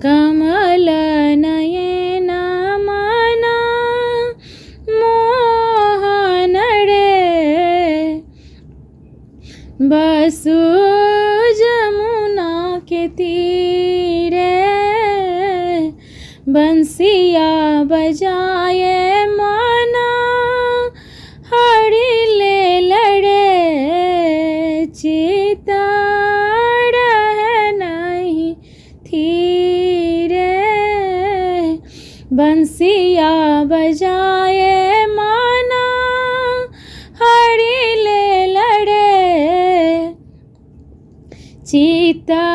कमल नयन मना मोहन रे, बसु जमुना के तीरे, बंसिया बजाए मना हरि ले लड़े, चिता रह नहीं थी रे, बंसिया बजाए मना हरि ले लड़े, चिता